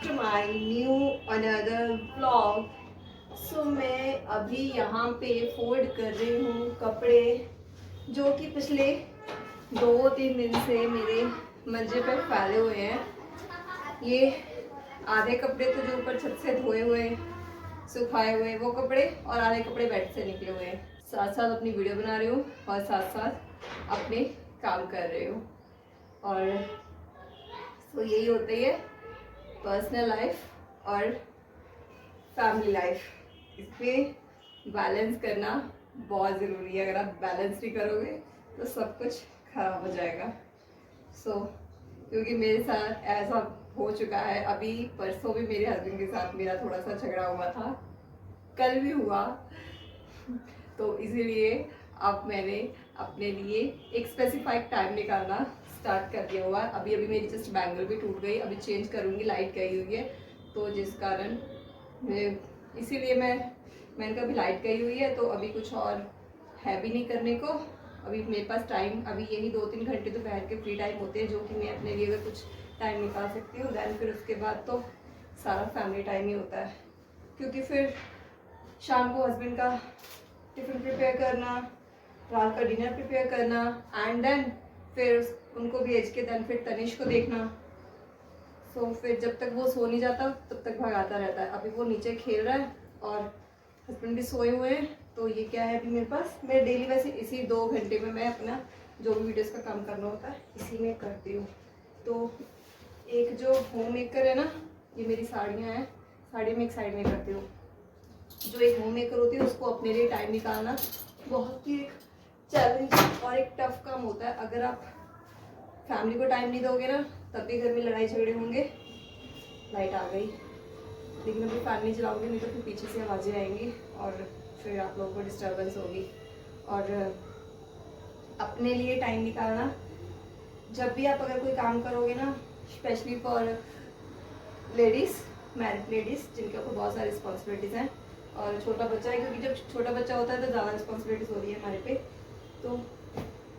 Back to my new another vlog. So मैं अभी यहाँ पे फोल्ड कर रही हूँ कपड़े जो कि पिछले 2-3 दिन से मेरे मंजे पे फैले हुए हैं। ये आधे कपड़े तो जो ऊपर छत से धोए हुए सुखाए हुए वो कपड़े, और आधे कपड़े बेड से निकले हुए हैं। साथ साथ अपनी वीडियो बना रही हूँ और साथ साथ अपने काम कर रही हूँ। और तो यही होता ही है पर्सनल लाइफ और फैमिली लाइफ, इसमें बैलेंस करना बहुत ज़रूरी है। अगर आप बैलेंस नहीं करोगे तो सब कुछ खराब हो जाएगा। क्योंकि मेरे साथ ऐसा हो चुका है। अभी परसों भी मेरे हस्बैंड के साथ मेरा थोड़ा सा झगड़ा हुआ था, कल भी हुआ। तो इसीलिए अब मैंने अपने लिए एक स्पेसिफाइड टाइम निकालना स्टार्ट कर दिया हुआ है। अभी मेरी जस्ट बैंगल भी टूट गई, अभी चेंज करूँगी, लाइट गई हुई है तो जिस कारण इसीलिए मैंने कहा अभी लाइट गई हुई है तो अभी कुछ और है भी नहीं करने को। अभी मेरे पास टाइम अभी यही 2-3 घंटे दोपहर के फ्री टाइम होते हैं जो कि मैं अपने लिए अगर कुछ टाइम निकाल सकती हूँ। दैन फिर उसके बाद तो सारा फैमिली टाइम ही होता है, क्योंकि फिर शाम को हस्बैंड का टिफ़िन प्रिपेयर करना, रात का डिनर प्रिपेयर करना, एंड देन फिर उनको भेज के दैन फिर तनिष को देखना। फिर जब तक वो सो नहीं जाता तब तक भगाता रहता है। अभी वो नीचे खेल रहा है और हस्बैंड भी सोए हुए हैं। तो ये क्या है अभी मेरे पास, मैं डेली वैसे इसी 2 घंटे में मैं अपना जो भी वीडियोस का काम करना होता है इसी में करती हूँ। तो एक जो होम मेकर है ना, ये मेरी साड़ियाँ हैं, साड़ी में एक साइड में करती हूँ। जो एक होम मेकर होती है उसको अपने लिए टाइम निकालना बहुत ही एक चैलेंजिंग और एक टफ काम होता है। अगर आप फैमिली को टाइम नहीं दोगे ना तब भी घर में लड़ाई झगड़े होंगे। लाइट आ गई, लेकिन अभी फैन नहीं चलाऊंगी, नहीं तो फिर पीछे से आवाज़ें आएंगी और फिर आप लोगों को डिस्टर्बेंस होगी। और अपने लिए टाइम निकालना, जब भी आप अगर कोई काम करोगे ना, specially for ladies, married ladies जिनके ऊपर बहुत सारी रिस्पॉन्सिबिलिटीज़ हैं और छोटा बच्चा है, क्योंकि जब छोटा बच्चा होता है तो ज़्यादा रिस्पॉन्सिबिलिटीज़ होती है हमारे पे। तो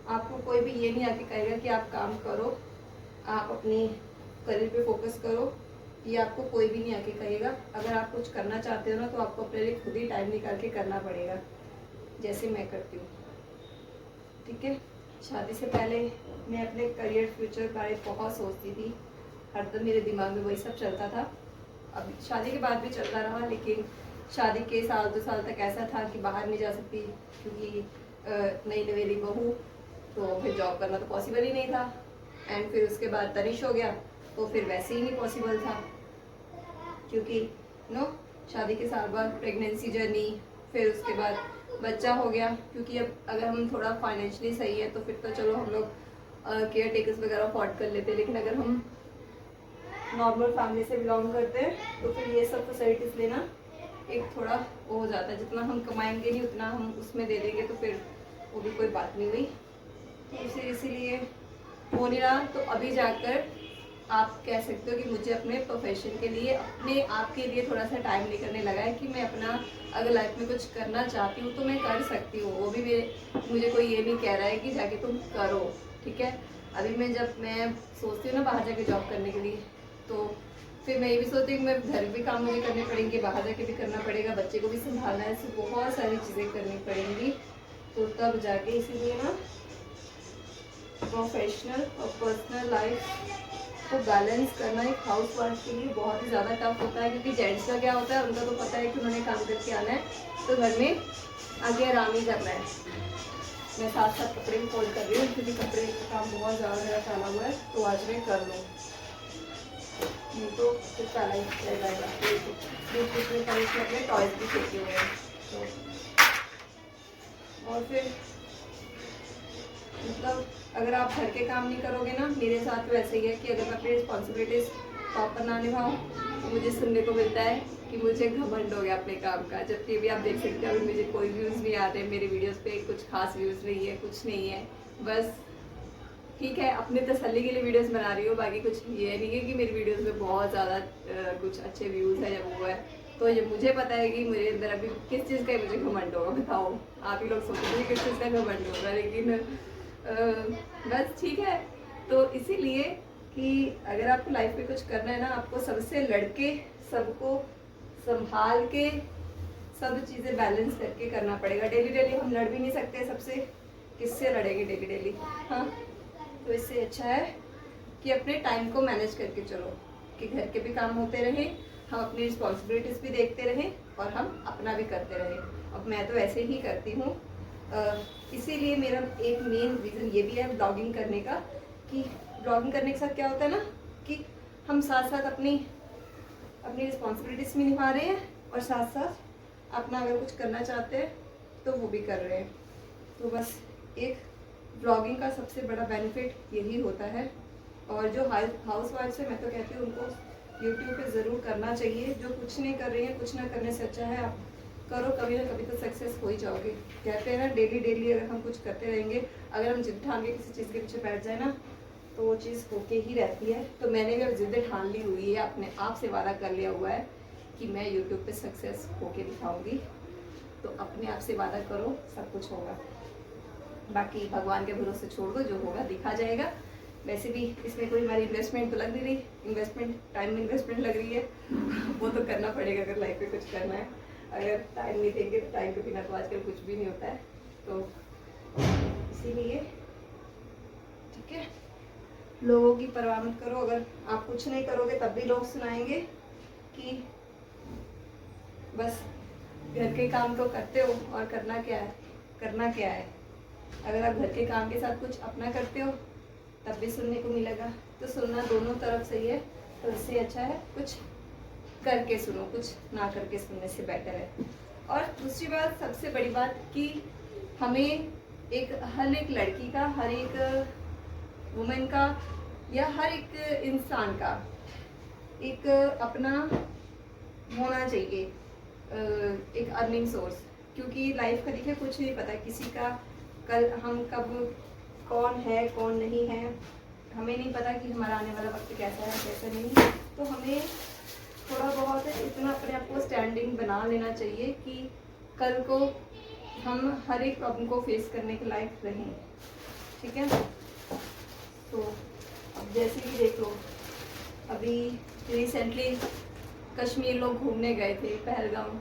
आपको कोई भी ये नहीं आके कहेगा कि आप काम करो, आप अपनी करियर पे फोकस करो, ये आपको कोई भी नहीं आके कहेगा। अगर आप कुछ करना चाहते हो ना तो आपको अपने लिए खुद ही टाइम निकाल के करना पड़ेगा, जैसे मैं करती हूँ। ठीक है, शादी से पहले मैं अपने करियर फ्यूचर के बारे में बहुत सोचती थी, हरदम मेरे दिमाग में वही सब चलता था। अब शादी के बाद भी चलता रहा, लेकिन शादी के 1-2 साल तक ऐसा था कि बाहर नहीं जा सकती, क्योंकि नई नवेली बहू, तो फिर जॉब करना तो पॉसिबल ही नहीं था। एंड फिर उसके बाद तनिष हो गया तो फिर वैसे ही नहीं पॉसिबल था, क्योंकि शादी के साल बाद प्रेगनेंसी जर्नी, फिर उसके बाद बच्चा हो गया। क्योंकि अब अगर हम थोड़ा फाइनेंशियली सही है तो फिर तो चलो हम लोग केयर टेकर्स वगैरह अफोर्ड कर लेते हैं, लेकिन अगर हम नॉर्मल फैमिली से बिलोंग करते हैं तो फिर ये सब फैसिलिटीज़ लेना एक थोड़ा वो हो जाता है। जितना हम कमाएंगे नहीं उतना हम उसमें दे देंगे, तो फिर वो भी कोई बात नहीं हुई। तो इसीलिए हो नहीं रहा। तो अभी जाकर आप कह सकते हो कि मुझे अपने प्रोफेशन के लिए, अपने आप के लिए थोड़ा सा टाइम निकलने लगा है कि मैं अपना अगर लाइफ में कुछ करना चाहती हूँ तो मैं कर सकती हूँ। वो भी मुझे कोई ये नहीं कह रहा है कि जाके तुम करो। ठीक है, अभी मैं सोचती हूँ ना बाहर जाके जॉब करने के लिए, तो फिर मैं ये भी सोचती हूँ कि मैं घर भी काम मुझे करने पड़ेंगे, बाहर जाके भी करना पड़ेगा, बच्चे को भी संभालना है, ऐसी बहुत सारी चीज़ें करनी पड़ेंगी। तो तब जाके इसीलिए ना प्रोफेशनल और पर्सनल लाइफ को बैलेंस करना एक हाउस वाइफ के लिए बहुत ही ज़्यादा टफ होता है। क्योंकि जेंट्स का क्या होता है, उनका तो पता है कि उन्होंने काम करके आना है तो घर में आगे आराम ही करना है। मैं साथ साथ कपड़े भी फोल्ड कर रही हूँ, क्योंकि कपड़े का काम बहुत ज़्यादा फैला हुआ है, तो आज मैं कर लूँ, नहीं तो फिर फैला ही रह जाएगा। बीच में अपने टॉयज भी फेंके हुए हैं। तो और फिर मतलब अगर आप घर के काम नहीं करोगे ना, मेरे साथ तो ऐसे ही है कि अगर मैं अपनी रिस्पॉन्सिबिलिटीज़ प्रॉपर ना निभाऊँ तो मुझे सुनने को मिलता है कि मुझे घमंड हो गया अपने काम का। जबकि भी आप देख सकते हो अभी मुझे कोई व्यूज़ नहीं आ रहे मेरे वीडियोस पे, कुछ खास व्यूज़ नहीं है, कुछ नहीं है। बस ठीक है, अपने तसल्ली के लिए वीडियोस बना रही हूँ, बाकी कुछ ये नहीं है कि मेरी वीडियोस में बहुत ज़्यादा कुछ अच्छे व्यूज़ है या वो है। तो ये मुझे पता है कि मेरे अंदर अभी किस चीज़ का मुझे घमंड होगा। बताओ, आप ही लोग सोचोगे किस चीज़ का घमंड होगा, लेकिन बस ठीक है। तो इसीलिए कि अगर आपको लाइफ में कुछ करना है ना, आपको सबसे लड़के, सबको संभाल के, सब चीज़ें बैलेंस करके करना पड़ेगा। डेली डेली हम लड़ भी नहीं सकते सबसे, किससे लड़ेंगे डेली डेली। हाँ, तो इससे अच्छा है कि अपने टाइम को मैनेज करके चलो, कि घर के भी काम होते रहे, हम अपनी रिस्पॉन्सिबिलिटीज़ भी देखते रहें और हम अपना भी करते रहें। अब मैं तो ऐसे ही करती हूँ, इसीलिए मेरा एक मेन रीज़न ये भी है ब्लॉगिंग करने का, कि ब्लॉगिंग करने के साथ क्या होता है ना, कि हम साथ साथ अपनी रिस्पॉन्सिबिलिटीज़ भी निभा रहे हैं और साथ साथ अपना अगर कुछ करना चाहते हैं तो वो भी कर रहे हैं। तो बस एक ब्लॉगिंग का सबसे बड़ा बेनिफिट यही होता है। और जो हाउस वाइफ है, मैं तो कहती हूँ उनको यूट्यूब पे ज़रूर करना चाहिए। जो कुछ नहीं कर रही है, कुछ ना करने से अच्छा है आप करो, कभी ना कभी तो सक्सेस हो ही जाओगे। कहते हैं ना, डेली डेली अगर हम कुछ करते रहेंगे, अगर हम जिद ठान के किसी चीज़ के पीछे बैठ जाए ना, तो वो चीज़ होके ही रहती है। तो मैंने भी अब जिद ठान ली हुई है, अपने आप से वादा कर लिया हुआ है कि मैं यूट्यूब पे सक्सेस होके दिखाऊंगी। तो अपने आप से वादा करो, सब कुछ होगा। बाकी भगवान के भरोसे छोड़ दो, जो होगा दिखा जाएगा। वैसे भी इसमें कोई हमारी इन्वेस्टमेंट तो लग नहीं रही, इन्वेस्टमेंट टाइम इन्वेस्टमेंट लग रही है वो तो करना पड़ेगा अगर लाइफ में कुछ करना है। अगर टाइम नहीं देंगे तो टाइम के बिना तो आजकल कुछ भी नहीं होता है। तो इसीलिए ठीक है, लोगों की परवाह मत करो। अगर आप कुछ नहीं करोगे तब भी लोग सुनाएंगे कि बस घर के काम तो करते हो और करना क्या है, करना क्या है। अगर आप घर के काम के साथ कुछ अपना करते हो तब भी सुनने को मिलेगा। तो सुनना दोनों तरफ सही है। तो इससे अच्छा है कुछ करके सुनो, कुछ ना करके सुनने से बेटर है। और दूसरी बात, सबसे बड़ी बात, कि हमें हर एक लड़की का, हर एक वुमेन का, या हर एक इंसान का एक अपना होना चाहिए, एक अर्निंग सोर्स। क्योंकि लाइफ का देखिए कुछ नहीं पता किसी का, कल हम कब कौन है कौन नहीं है, हमें नहीं पता कि हमारा आने वाला वक्त कैसा है कैसा नहीं। तो हमें थोड़ा बहुत इतना अपने आप को स्टैंडिंग बना लेना चाहिए कि कल को हम हर एक प्रॉब्लम को फेस करने के लायक रहें। ठीक है, तो अब जैसे कि देख लो, अभी रिसेंटली कश्मीर लोग घूमने गए थे, पहलगाम।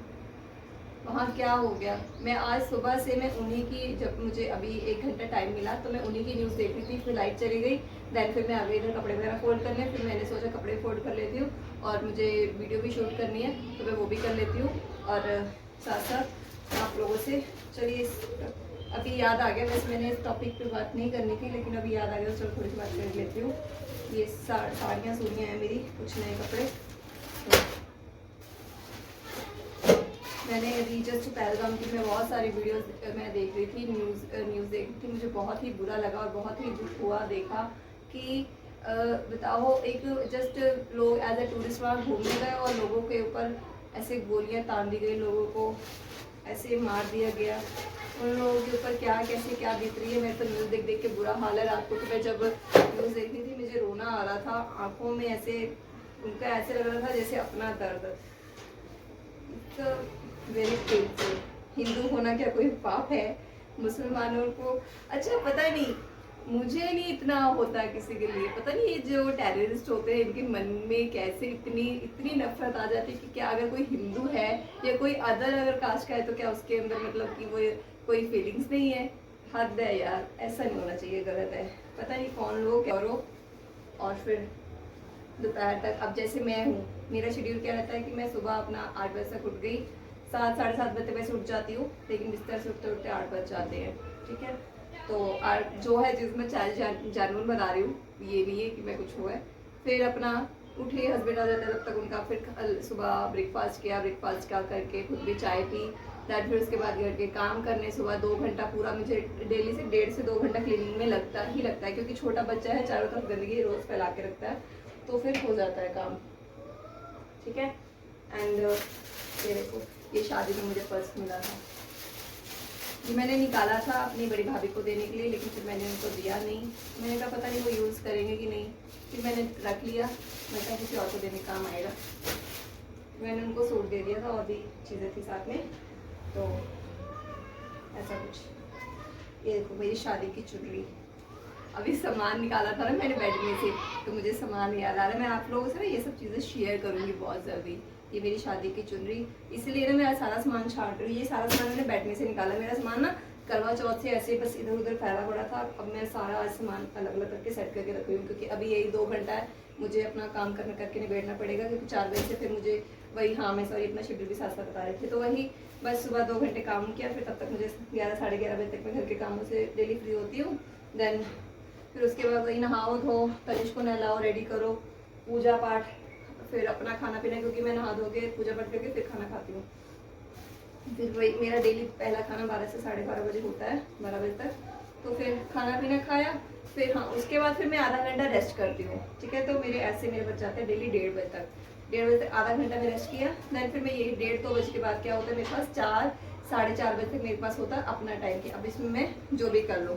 वहाँ क्या हो गया, मैं आज सुबह से मैं उन्हीं की, जब मुझे अभी 1 घंटा टाइम मिला तो मैं उन्हीं की न्यूज़ देख रही थी। फिर लाइट चली गई, दैन फिर मैं आ गई इधर कपड़े वगैरह फोल्ड करने। फिर मैंने सोचा कपड़े फोल्ड कर लेती हूँ और मुझे वीडियो भी शूट करनी है तो मैं वो भी कर लेती हूँ। और साथ साथ आप लोगों से, चलिए अभी याद आ गया, वैसे मैंने इस टॉपिक पे बात नहीं करनी थी लेकिन अभी याद आ गया, चलो थोड़ी सी बात कर लेती हूँ। ये साड़ियाँ सूड़ियाँ हैं मेरी, कुछ नए कपड़े। तो मैंने अभी जस्ट पहलगाम की मैं बहुत सारी वीडियोस मैं देख रही थी, न्यूज़ देख रही थी। मुझे बहुत ही बुरा लगा और बहुत ही दुख हुआ देखा कि बताओ, एक जस्ट लोग एज ए टूरिस्ट वहाँ घूमने गए और लोगों के ऊपर ऐसे गोलियां तान दी गई, लोगों को ऐसे मार दिया गया। उन लोगों के ऊपर कैसे क्या बीत रही है। मेरे तो न्यूज़ देख देख के बुरा हाल है। रात को तो मैं जब न्यूज़ देख रही थी मुझे रोना आ रहा था आंखों में, ऐसे उनका ऐसे लग रहा था जैसे अपना दर्द। Very painful. हिंदू होना क्या कोई पाप है? मुसलमानों को, अच्छा पता नहीं, मुझे नहीं इतना होता किसी के लिए, पता नहीं ये जो टेररिस्ट होते हैं इनके मन में कैसे इतनी नफरत आ जाती है कि क्या अगर कोई हिंदू है या कोई अगर कास्ट का है तो क्या उसके अंदर मतलब कि वो कोई फीलिंग्स नहीं है। हद है यार, ऐसा नहीं होना चाहिए, गलत है। पता नहीं कौन लोग करो। और फिर दोपहर तक, अब जैसे मैं हूँ, मेरा शेड्यूल क्या रहता है कि मैं सुबह अपना 8 बजे तक उठ गई, 7 साढ़े 7 बजे वैसे उठ जाती हूँ, लेकिन बिस्तर से उठते उठते 8 बज जाते हैं। ठीक है, तो जो है जिसमें जानवर बना रही हूँ, ये नहीं है कि मैं कुछ हुआ है। फिर अपना उठे, हस्बैंड आ जाता है तब तक उनका, फिर सुबह ब्रेकफास्ट किया, करके खुद भी चाय पी, दैट फिर उसके बाद घर के काम करने। सुबह 2 घंटा पूरा मुझे डेली से 1.5 से 2 घंटा क्लीनिंग में लगता है, क्योंकि छोटा बच्चा है, चारों तरफ गंदगी रोज़ फैला के रखता है, तो फिर हो जाता है काम। ठीक है, एंड ये देखो, ये शादी में मुझे पर्स मिला था, ये मैंने निकाला था अपनी बड़ी भाभी को देने के लिए, लेकिन फिर मैंने उनको दिया नहीं। मैंने कहा पता नहीं वो यूज़ करेंगे कि नहीं, फिर मैंने रख लिया। मैं कहा किसी और को देने काम आएगा। मैंने उनको सूट दे दिया था और भी चीज़ें थी साथ में, तो ऐसा कुछ। ये देखो मेरी शादी की चुनरी, अभी सामान निकाला था ना मैंने बेड में से, तो मुझे सामान याद आ रहा है। मैं आप लोगों से ना ये सब चीज़ें शेयर करूँगी बहुत जल्दी। ये मेरी शादी की चुनरी, इसलिए ना मैं सारा सामान छाट रही हूँ। ये सारा सामान मैंने बेड में से निकाला। मेरा सामान ना करवा चौथ से ऐसे बस इधर उधर फैला पड़ा था। अब मैं सारा सामान अलग अलग करके सेट करके रख रही हूँ, क्योंकि अभी यही 2 घंटा है, मुझे अपना काम करके निबेड़ना पड़ेगा, क्योंकि 4 बजे से फिर मुझे वही, हाँ मैं सॉरी अपना शेड्यूल भी साथ साथ बता रहे थे, तो वही बस सुबह 2 घंटे काम किया, फिर तब तक मुझे 11 साढ़े 11 बजे तक मैं घर के कामों से डेली फ्री होती हूँ। देन फिर उसके बाद वही नहाओ धो, तनिष को नहलाओ, रेडी करो, पूजा पाठ, फिर अपना खाना पीना, क्योंकि मैं नहा धो के पूजा पाठ करके फिर खाना खाती हूँ। फिर वही मेरा डेली पहला खाना 12 से साढ़े 12 बजे होता है, 12 बजे तक। तो फिर खाना पीना खाया, फिर हाँ उसके बाद फिर मैं आधा घंटा रेस्ट करती हूँ, ठीक है। तो मेरे ऐसे मेरे बच जाते हैं डेली 1:30 बजे तक। 1:30 बजे तक आधा घंटा में रेस्ट किया। देन फिर मैं यही 1:30-2 बजे के बाद क्या होता है मेरे पास, 4 साढ़े 4 बजे तक मेरे पास होता है अपना टाइम, कि अब इसमें मैं जो भी कर लूँ।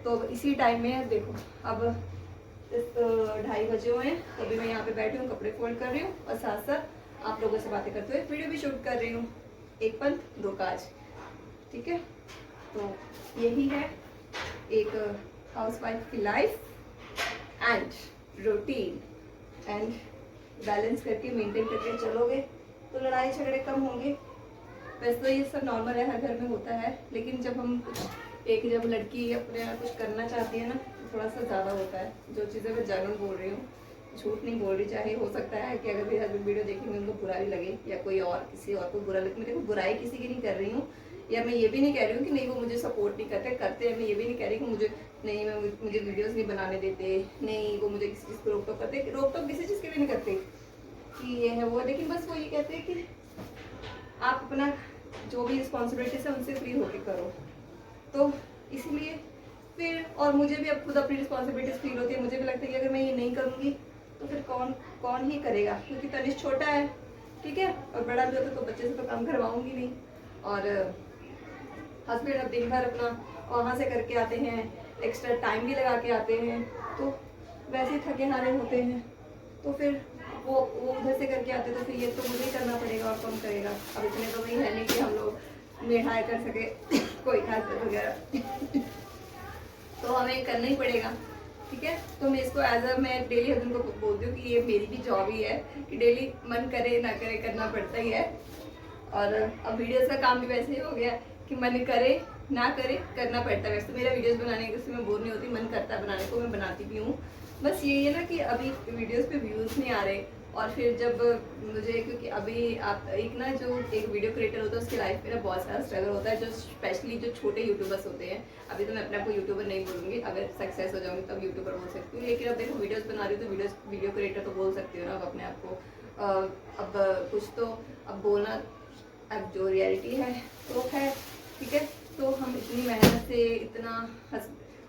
तो इसी टाइम में देखो अब 2:30 बजे हुए हैं, तो अभी मैं यहाँ पे बैठी हूँ, कपड़े फोल्ड कर रही हूँ और साथ साथ आप लोगों से बातें करते हुए वीडियो भी शूट कर रही हूँ। एक पंथ दो काज, ठीक है। तो यही है एक हाउसवाइफ की life and routine, and balance करके मेंटेन करके चलोगे तो लड़ाई झगड़े कम होंगे। वैसे तो ये सब नॉर्मल है, हर घर में होता है, लेकिन जब हम जब लड़की अपने यहाँ कुछ करना चाहती है ना, तो थोड़ा सा ज़्यादा होता है। जो चीज़ें मैं जानून बोल रही हूँ, झूठ नहीं बोल रही। चाहे हो सकता है कि अगर मेरे हस्बैंड वीडियो देखेंगे उनको बुरा भी लगे, या कोई और किसी और को बुरा लगे। मैं देखो बुराई किसी की नहीं कर रही हूँ, या मैं ये भी नहीं कह रही हूँ कि नहीं वो मुझे सपोर्ट नहीं करते हैं। मैं ये भी नहीं कह रही कि मुझे वीडियोस नहीं बनाने देते, नहीं वो मुझे किसी चीज़ को रोक टोक करते। रोक टोक किसी चीज़ की भी नहीं करते कि ये है वो, लेकिन बस वो ये कहते हैं कि आप अपना जो भी रिस्पॉन्सिबिलिटीज है उनसे फ्री होके करो। तो इसीलिए फिर, और मुझे भी अब खुद अपनी रिस्पॉन्सिबिलिटीज फील होती है। मुझे भी लगता है कि अगर मैं ये नहीं करूँगी तो फिर कौन ही करेगा, क्योंकि तनिष छोटा है, ठीक है, और बड़ा भी होता तो बच्चे से तो काम करवाऊंगी नहीं। और हस्बैंड अब दिन भर अपना वहाँ से करके आते हैं, एक्स्ट्रा टाइम भी लगा के आते हैं, तो वैसे ही थके हारे होते हैं। तो फिर वो उधर से करके आते, तो फिर ये तो मुझे ही करना पड़ेगा, और कौन करेगा। अब इतने तो वही है नहीं कि हम लोग मेढ़ाए कर सके कोई खास वगैरह तो हमें करना ही पड़ेगा, ठीक है। तो मैं इसको मैं डेली हस्बैंड को बोलती हूँ कि ये मेरी भी जॉब ही है, कि डेली मन करे ना करे करना पड़ता ही है। और अब वीडियोस का काम भी वैसे ही हो गया कि मन करे ना करे करना पड़ता है। वैसे तो मेरा वीडियोस बनाने के मैं बोर नहीं होती, मन करता है बनाने को, मैं बनाती भी हूँ। बस ये है ना कि अभी वीडियोस पे व्यूज़ नहीं आ रहे, और फिर जब मुझे, क्योंकि अभी आप एक ना जो एक वीडियो क्रिएटर होता है उसकी लाइफ में ना बहुत सारा स्ट्रगल होता है, जो स्पेशली जो छोटे यूट्यूबर्स होते हैं। अभी तो मैं अपने आप को यूट्यूबर नहीं बोलूँगी, अगर सक्सेस हो जाऊँगी तब यूट्यूबर बोल सकती हूँ, लेकिन अब देखो वीडियोस बना रही हूँ तो वीडियो क्रिएटर तो बोल सकती हो ना अब अपने आप को। अब कुछ तो अब बोलना, अब जो रियलिटी है तो है, ठीक है। तो हम इतनी मेहनत से इतना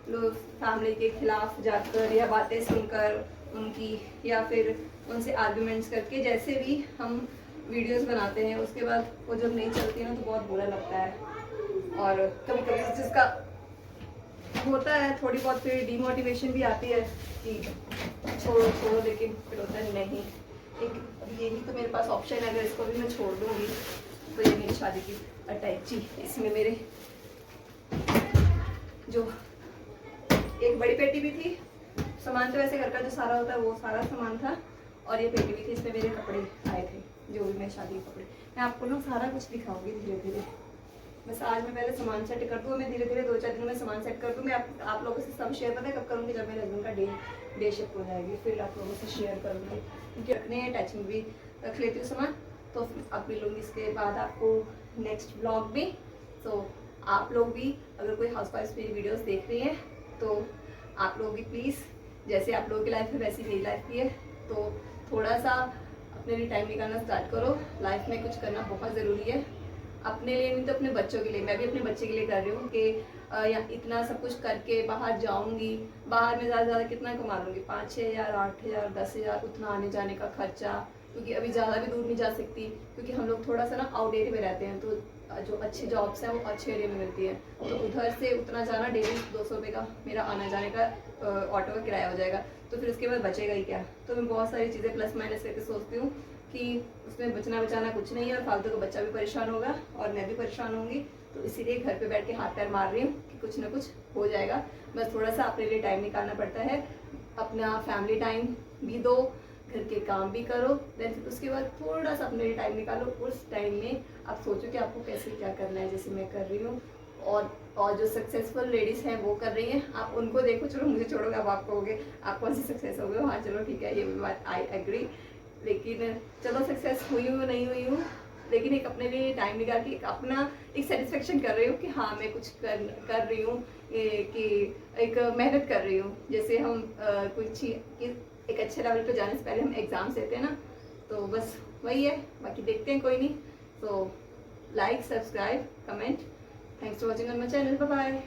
लोग फैमिली के खिलाफ जाकर या बातें सुनकर उनकी, या फिर उनसे आर्ग्यूमेंट्स करके जैसे भी हम वीडियोस बनाते हैं, उसके बाद वो जब नहीं चलती है ना तो बहुत बुरा लगता है। और कभी कभी जिसका होता है थोड़ी बहुत फिर डिमोटिवेशन भी आती है कि छोड़ो, लेकिन फिर होता है नहीं, एक यही तो मेरे पास ऑप्शन है, अगर इसको भी मैं छोड़ दूँगी तो ये मेरी शादी की अटैची। इसमें मेरे जो एक बड़ी पेटी भी थी, सामान तो वैसे घर का जो सारा होता है वो सारा सामान था, और ये पेटी भी थी, इसमें मेरे कपड़े आए थे, जो भी मैं शादी के कपड़े। मैं आपको ना सारा कुछ दिखाऊंगी धीरे धीरे। बस आज मैं पहले सामान सेट कर दूँ, मैं धीरे धीरे 2-4 दिनों में सामान सेट कर दूँ। मैं आप लोगों से सब शेयर पता है कब करूँगी, जब मेरे हस्बैंड का डे शिफ्ट हो जाएगी, फिर आप लोगों से शेयर करूँगी, क्योंकि रखने हैं, टच में भी रख लेती हूँ सामान। तो अब मिलूँगी इसके बाद आपको नेक्स्ट ब्लॉग में। तो आप लोग भी अगर कोई हाउसवाइफ मेरी वीडियोस देख रही हैं तो आप लोग भी प्लीज़, जैसे आप लोगों की लाइफ है वैसी मेरी लाइफ भी है, तो थोड़ा सा अपने लिए टाइम निकालना स्टार्ट करो। लाइफ में कुछ करना बहुत ज़रूरी है, अपने लिए नहीं तो अपने बच्चों के लिए। मैं भी अपने बच्चे के लिए कर रही हूँ कि या इतना सब कुछ करके बाहर जाऊँगी, बाहर में ज़्यादा कितना कमा लूँगी, 5-6 हज़ार, 8 हज़ार, 10 हज़ार, उतना आने जाने का खर्चा, क्योंकि अभी ज़्यादा भी दूर नहीं जा सकती, क्योंकि हम लोग थोड़ा सा ना आउट एरिया में रहते हैं, तो जो अच्छी जॉब्स हैं वो अच्छे एरिया में मिलती है, तो उधर से उतना जाना, डेली 200 रुपये का मेरा आना जाने का ऑटो का किराया हो जाएगा, तो फिर उसके बाद बचेगा ही क्या। तो मैं बहुत सारी चीज़ें प्लस माइनस करके सोचती हूँ कि उसमें बचना बचाना कुछ नहीं है, और फालतू का बच्चा भी परेशान होगा और मैं भी परेशान होंगी। तो इसीलिए घर पे बैठ के हाथ पैर मार रही हूँ कि कुछ ना कुछ हो जाएगा। बस थोड़ा सा अपने लिए टाइम निकालना पड़ता है, अपना फैमिली टाइम भी दो, घर के काम भी करो, देन उसके बाद थोड़ा सा अपने लिए टाइम निकालो। उस टाइम में आप सोचो कि आपको कैसे क्या करना है, जैसे मैं कर रही हूँ। और जो सक्सेसफुल लेडीज़ हैं वो कर रही हैं, आप उनको देखो। चलो मुझे छोड़ोगे, अब आप कहोगे आप कौन सी सक्सेस हो गए हो, हाँ चलो ठीक है, ये भी बात आई एग्री। लेकिन चलो सक्सेस हुई हूँ नहीं हुई हूँ, लेकिन एक अपने लिए टाइम निकाल के एक अपना एक सेटिस्फेक्शन कर रही हूँ कि हाँ मैं कुछ कर रही हूँ, कि एक मेहनत कर रही हूँ। जैसे हम कुछ एक अच्छे लेवल पे जाने से पहले हम एग्ज़ाम्स देते हैं ना, तो बस वही है। बाकी देखते हैं, कोई नहीं। तो like, subscribe, comment. Thanks for watching on my channel. Bye bye.